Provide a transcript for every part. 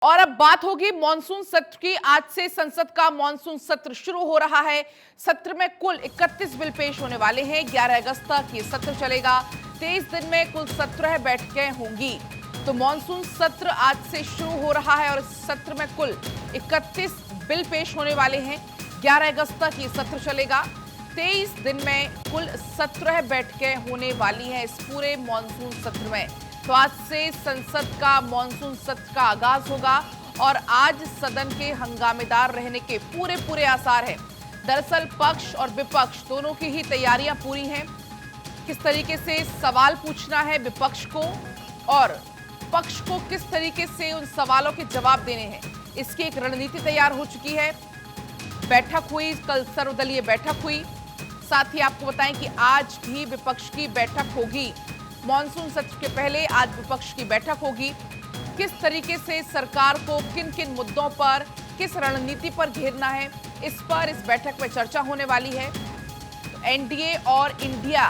और अब बात होगी मॉनसून सत्र की। आज से संसद का मॉनसून सत्र शुरू हो रहा है। सत्र में कुल 31 बिल पेश होने वाले हैं। 11 अगस्त तक ये सत्र चलेगा। 23 दिन में कुल 17 बैठकें होंगी। तो मॉनसून सत्र आज से शुरू हो रहा है और इस सत्र में कुल 31 बिल पेश होने वाले हैं। 11 अगस्त तक ये सत्र चलेगा। 23 दिन में कुल 17 बैठकें होने वाली हैं इस पूरे मॉनसून सत्र में। तो आज से संसद का मॉनसून सत्र का आगाज होगा और आज सदन के हंगामेदार रहने के पूरे आसार हैं। दरअसल पक्ष और विपक्ष दोनों की ही तैयारियां पूरी हैं। किस तरीके से सवाल पूछना है विपक्ष को और पक्ष को किस तरीके से उन सवालों के जवाब देने हैं, इसकी एक रणनीति तैयार हो चुकी है। बैठक हुई, कल सर्वदलीय बैठक हुई। साथ ही आपको बताएं कि आज भी विपक्ष की बैठक होगी। मॉनसून सत्र के पहले आज विपक्ष की बैठक होगी। किस तरीके से सरकार को किन किन मुद्दों पर, किस रणनीति पर घेरना है, इस पर इस बैठक में चर्चा होने वाली है। तो एनडीए और India,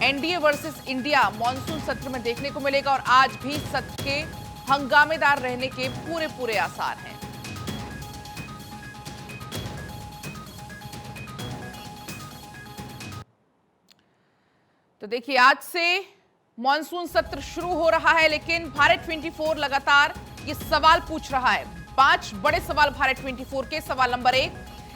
NDA versus India monsoon सत्र में देखने को मिलेगा और आज भी सत्र के हंगामेदार रहने के पूरे आसार हैं। तो देखिए, आज से मॉनसून सत्र शुरू हो रहा है, लेकिन भारत 24 लगातार ये सवाल पूछ रहा है। 5 बड़े सवाल भारत 24 के। सवाल नंबर 1,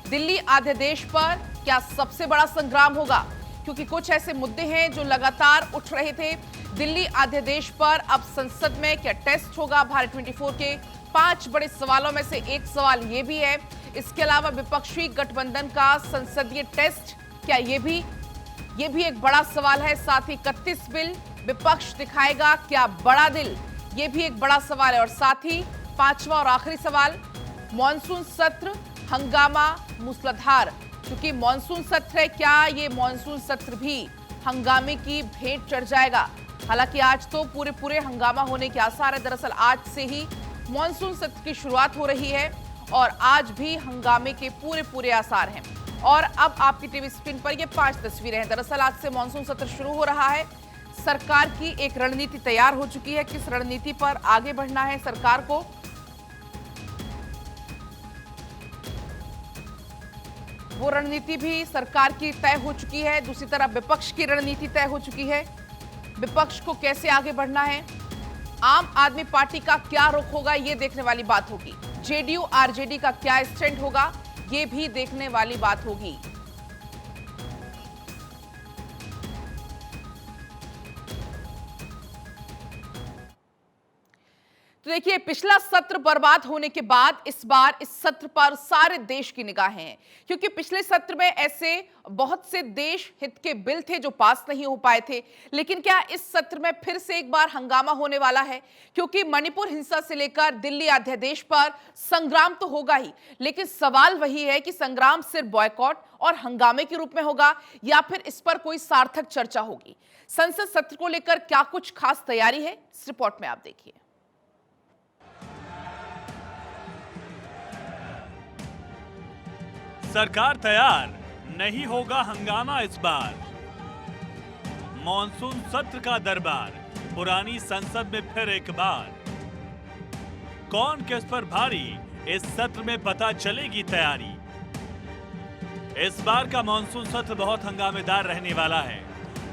दिल्ली अध्यादेश पर क्या सबसे बड़ा संग्राम होगा? क्योंकि कुछ ऐसे मुद्दे हैं जो लगातार उठ रहे थे। दिल्ली अध्यादेश पर अब संसद में क्या टेस्ट होगा? भारत 24 के 5 बड़े सवालों में से एक सवाल ये भी है। इसके अलावा विपक्षी गठबंधन का संसदीय टेस्ट, क्या ये भी एक बड़ा सवाल है। साथ ही 31 बिल विपक्ष दिखाएगा क्या बड़ा दिल, ये भी एक बड़ा सवाल है। और साथ ही 5वां और आखिरी सवाल, मॉनसून सत्र हंगामा मूसलाधार। क्योंकि मॉनसून सत्र है, क्या ये मॉनसून सत्र भी हंगामे की भेंट चढ़ जाएगा? हालांकि आज तो पूरे हंगामा होने के आसार है। दरअसल आज से ही मॉनसून सत्र की शुरुआत हो रही है और आज भी हंगामे के पूरे आसार हैं। और अब आपकी टीवी स्क्रीन पर ये 5 तस्वीरें हैं। दरअसल आज से मॉनसून सत्र शुरू हो रहा है। सरकार की एक रणनीति तैयार हो चुकी है। किस रणनीति पर आगे बढ़ना है सरकार को, वो रणनीति भी सरकार की तय हो चुकी है। दूसरी तरफ विपक्ष की रणनीति तय हो चुकी है। विपक्ष को कैसे आगे बढ़ना है, आम आदमी पार्टी का क्या रुख होगा, ये देखने वाली बात होगी। जेडीयू आरजेडी का क्या स्टैंड होगा, ये भी देखने वाली बात होगी। तो देखिए, पिछला सत्र बर्बाद होने के बाद इस बार इस सत्र पर सारे देश की निगाहें हैं। क्योंकि पिछले सत्र में ऐसे बहुत से देश हित के बिल थे जो पास नहीं हो पाए थे। लेकिन क्या इस सत्र में फिर से एक बार हंगामा होने वाला है? क्योंकि मणिपुर हिंसा से लेकर दिल्ली अध्यादेश पर संग्राम तो होगा ही, लेकिन सवाल वही है कि संग्राम सिर्फ बॉयकॉट और हंगामे के रूप में होगा या फिर इस पर कोई सार्थक चर्चा होगी? संसद सत्र को लेकर क्या कुछ खास तैयारी है, इस रिपोर्ट में आप देखिए। सरकार तैयार, नहीं होगा हंगामा इस बार। मॉनसून सत्र का दरबार, पुरानी संसद में फिर एक बार। कौन किस पर भारी, इस सत्र में पता चलेगी तैयारी। इस बार का मॉनसून सत्र बहुत हंगामेदार रहने वाला है,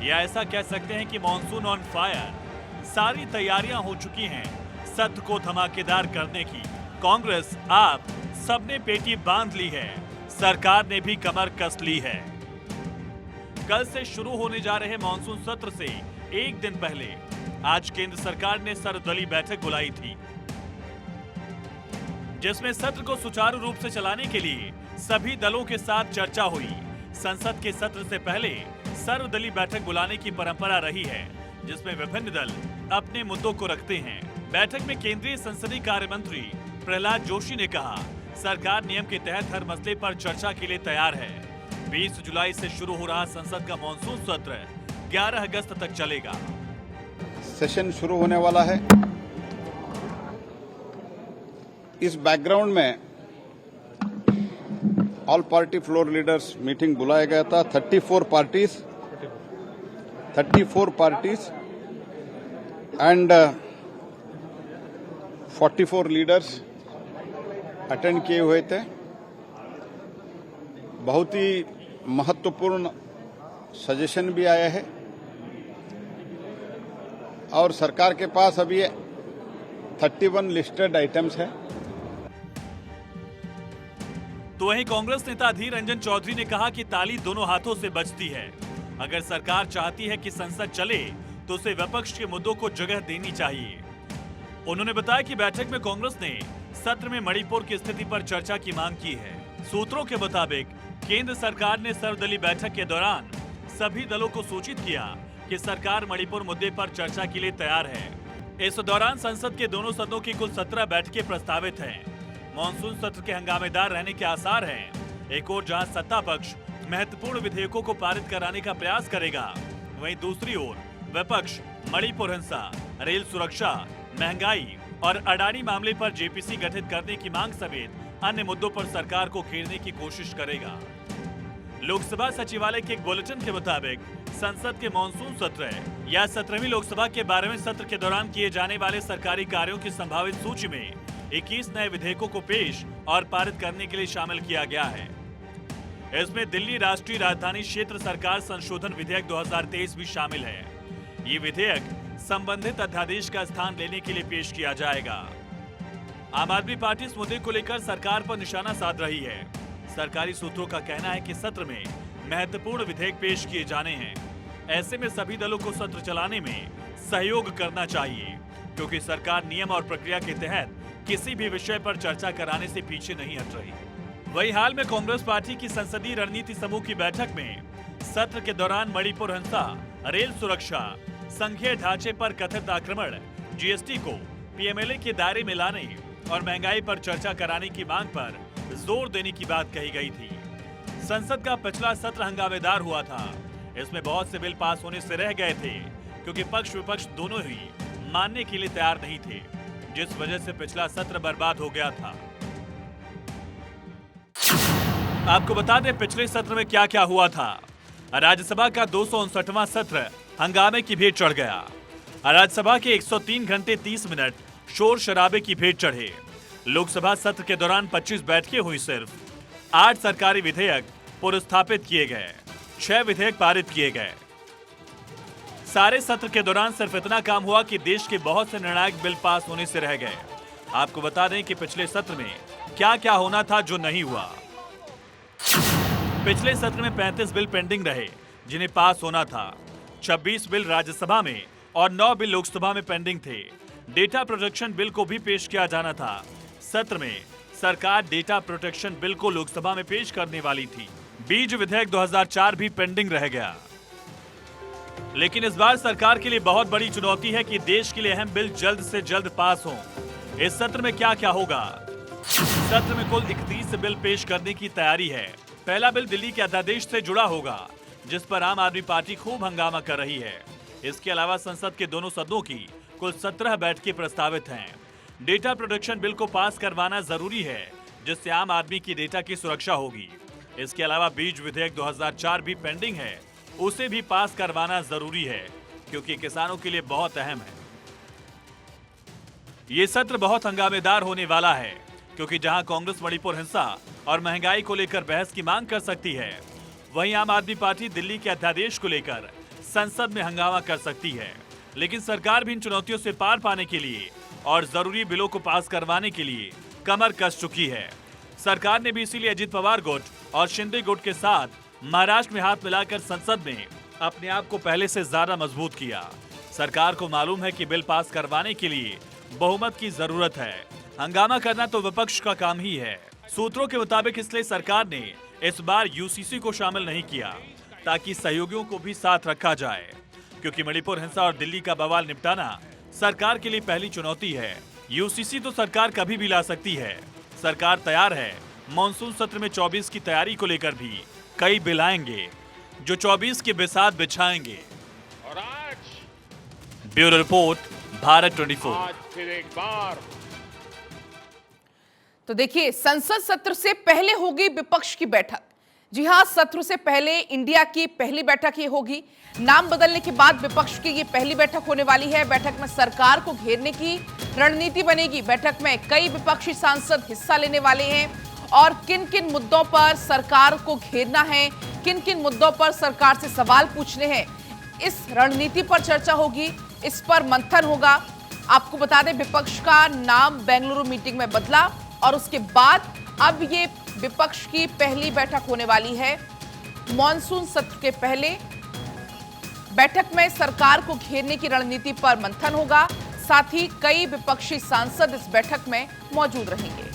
या ऐसा कह सकते हैं कि मॉनसून ऑन फायर। सारी तैयारियां हो चुकी हैं सत्र को धमाकेदार करने की। कांग्रेस, आप सबने पेटी बांध ली है, सरकार ने भी कमर कस ली है। कल से शुरू होने जा रहे मॉनसून सत्र से एक दिन पहले आज केंद्र सरकार ने सर्वदलीय बैठक बुलाई थी, जिसमें सत्र को सुचारू रूप से चलाने के लिए सभी दलों के साथ चर्चा हुई। संसद के सत्र से पहले सर्वदलीय बैठक बुलाने की परंपरा रही है, जिसमें विभिन्न दल अपने मुद्दों को रखते हैं। बैठक में केंद्रीय संसदीय कार्य मंत्री प्रहलाद जोशी ने कहा, सरकार नियम के तहत हर मसले पर चर्चा के लिए तैयार है। 20 जुलाई से शुरू हो रहा संसद का मॉनसून सत्र 11 अगस्त तक चलेगा। सेशन शुरू होने वाला है। इस बैकग्राउंड में all party floor leaders meeting बुलाया गया था। 34 पार्टीज एंड 44 लीडर्स अटेंड किए हुए थे। बहुत ही महत्वपूर्ण सजेशन भी आया है और सरकार के पास अभी 31 लिस्टेड आइटम्स है। तो वहीं कांग्रेस नेता अधीर रंजन चौधरी ने कहा कि ताली दोनों हाथों से बजती है। अगर सरकार चाहती है कि संसद चले तो उसे विपक्ष के मुद्दों को जगह देनी चाहिए। उन्होंने बताया कि बैठक में कांग्रेस ने सत्र में मणिपुर की स्थिति पर चर्चा की मांग की है। सूत्रों के मुताबिक केंद्र सरकार ने सर्वदलीय बैठक के दौरान सभी दलों को सूचित किया कि सरकार मणिपुर मुद्दे पर चर्चा के लिए तैयार है। इस दौरान संसद के दोनों सदनों की कुल 17 बैठकें प्रस्तावित हैं। मॉनसून सत्र के हंगामेदार रहने के आसार हैं। एक ओर जहां सत्ता पक्ष महत्वपूर्ण विधेयकों को पारित कराने का प्रयास करेगा, वहीं दूसरी ओर विपक्ष मणिपुर हिंसा, रेल सुरक्षा, महंगाई और अडानी मामले पर जेपीसी गठित करने की मांग समेत अन्य मुद्दों पर सरकार को घेरने की कोशिश करेगा। लोकसभा सचिवालय के एक बुलेटिन के मुताबिक संसद के मॉनसून सत्र या 17वीं लोकसभा के 12वें सत्र के दौरान किए जाने वाले सरकारी कार्यों की संभावित सूची में 21 नए विधेयकों को पेश और पारित करने के लिए शामिल किया गया है। इसमें दिल्ली राष्ट्रीय राजधानी क्षेत्र सरकार संशोधन विधेयक 2023 भी शामिल है। ये विधेयक संबंधित अध्यादेश का स्थान लेने के लिए पेश किया जाएगा। आम आदमी पार्टी इस मुद्दे को लेकर सरकार पर निशाना साध रही है। सरकारी सूत्रों का कहना है कि सत्र में महत्वपूर्ण विधेयक पेश किए जाने हैं। ऐसे में सभी दलों को सत्र चलाने में सहयोग करना चाहिए, क्योंकि सरकार नियम और प्रक्रिया के तहत किसी भी विषय पर चर्चा कराने से पीछे नहीं हट रही। वहीं हाल में कांग्रेस पार्टी की संसदीय रणनीति समूह की बैठक में सत्र के दौरान मणिपुर हिंसा, रेल सुरक्षा, संघीय ढांचे पर कथित आक्रमण, जीएसटी को पीएमएलए के दायरे में लाने और महंगाई पर चर्चा कराने की मांग पर जोर देने की बात कही गई थी। संसद का पिछला सत्र हंगामेदार हुआ था। इसमें बहुत से बिल पास होने से रह गए थे, क्योंकि पक्ष विपक्ष दोनों ही मानने के लिए तैयार नहीं थे, जिस वजह से पिछला सत्र बर्बाद हो गया था। आपको बता दें पिछले सत्र में क्या क्या हुआ था। राज्यसभा का 259वां सत्र हंगामे की भेंट चढ़ गया। राज्यसभा के 103 घंटे 30 मिनट शोर शराबे की भेंट चढ़े। लोकसभा सत्र के दौरान 25 बैठकें हुई। सिर्फ 8 सरकारी विधेयक पुरस्थापित किए गए, 6 विधेयक पारित किए गए। सारे सत्र के दौरान सिर्फ इतना काम हुआ कि देश के बहुत से निर्णायक बिल पास होने से रह गए। आपको बता दें कि पिछले सत्र में क्या क्या होना था जो नहीं हुआ। पिछले सत्र में 35 बिल पेंडिंग रहे जिन्हें पास होना था। 26 बिल राज्यसभा में और 9 बिल लोकसभा में पेंडिंग थे। डेटा प्रोटेक्शन बिल को भी पेश किया जाना था। सत्र में सरकार डेटा प्रोटेक्शन बिल को लोकसभा में पेश करने वाली थी। बीज विधेयक 2004 भी पेंडिंग रह गया। लेकिन इस बार सरकार के लिए बहुत बड़ी चुनौती है कि देश के लिए अहम बिल जल्द से जल्द पास हों। इस सत्र में क्या क्या होगा? सत्र में कुल 31 बिल पेश करने की तैयारी है। पहला बिल दिल्ली के अध्यादेश से जुड़ा होगा, जिस पर आम आदमी पार्टी खूब हंगामा कर रही है। इसके अलावा संसद के दोनों सदनों की कुल 17 बैठकें प्रस्तावित हैं। डेटा प्रोटेक्शन बिल को पास करवाना जरूरी है, जिससे आम आदमी की डेटा की सुरक्षा होगी। इसके अलावा बीज विधेयक 2004 भी पेंडिंग है, उसे भी पास करवाना जरूरी है, क्योंकि किसानों के लिए बहुत अहम है। ये सत्र बहुत हंगामेदार होने वाला है, क्योंकि जहां कांग्रेस मणिपुर हिंसा और महंगाई को लेकर बहस की मांग कर सकती है, वहीं आम आदमी पार्टी दिल्ली के अध्यादेश को लेकर संसद में हंगामा कर सकती है। लेकिन सरकार भी इन चुनौतियों से पार पाने के लिए और जरूरी बिलों को पास करवाने के लिए कमर कस चुकी है। सरकार ने भी इसीलिए अजित पवार गुट और शिंदे गुट के साथ महाराष्ट्र में हाथ मिलाकर संसद में अपने आप को पहले से ज्यादा मजबूत किया। सरकार को मालूम है कि बिल पास करवाने के लिए बहुमत की जरूरत है। हंगामा करना तो विपक्ष का काम ही है। सूत्रों के मुताबिक इसलिए सरकार ने इस बार यूसीसी को शामिल नहीं किया, ताकि सहयोगियों को भी साथ रखा जाए, क्योंकि मणिपुर हिंसा और दिल्ली का बवाल निपटाना सरकार के लिए पहली चुनौती है। यूसीसी तो सरकार कभी भी ला सकती है। सरकार तैयार है। मॉनसून सत्र में 24 की तैयारी को लेकर भी कई बिल आएंगे, जो 24 के बिसात बिछाएंगे। और आज ब्यूरो रिपोर्ट, भारत 24। आज फिर एक बार तो देखिए, संसद सत्र से पहले होगी विपक्ष की बैठक। जी हां, सत्र से पहले इंडिया की पहली बैठक ये होगी। नाम बदलने के बाद विपक्ष की ये पहली बैठक होने वाली है। बैठक में सरकार को घेरने की रणनीति बनेगी। बैठक में कई विपक्षी सांसद हिस्सा लेने वाले हैं और किन किन मुद्दों पर सरकार को घेरना है, किन किन मुद्दों पर सरकार से सवाल पूछने हैं, इस रणनीति पर चर्चा होगी, इस पर मंथन होगा। आपको बता दें, विपक्ष का नाम बेंगलुरु मीटिंग में बदला और उसके बाद अब ये विपक्ष की पहली बैठक होने वाली है। मॉनसून सत्र के पहले बैठक में सरकार को घेरने की रणनीति पर मंथन होगा। साथ ही कई विपक्षी सांसद इस बैठक में मौजूद रहेंगे।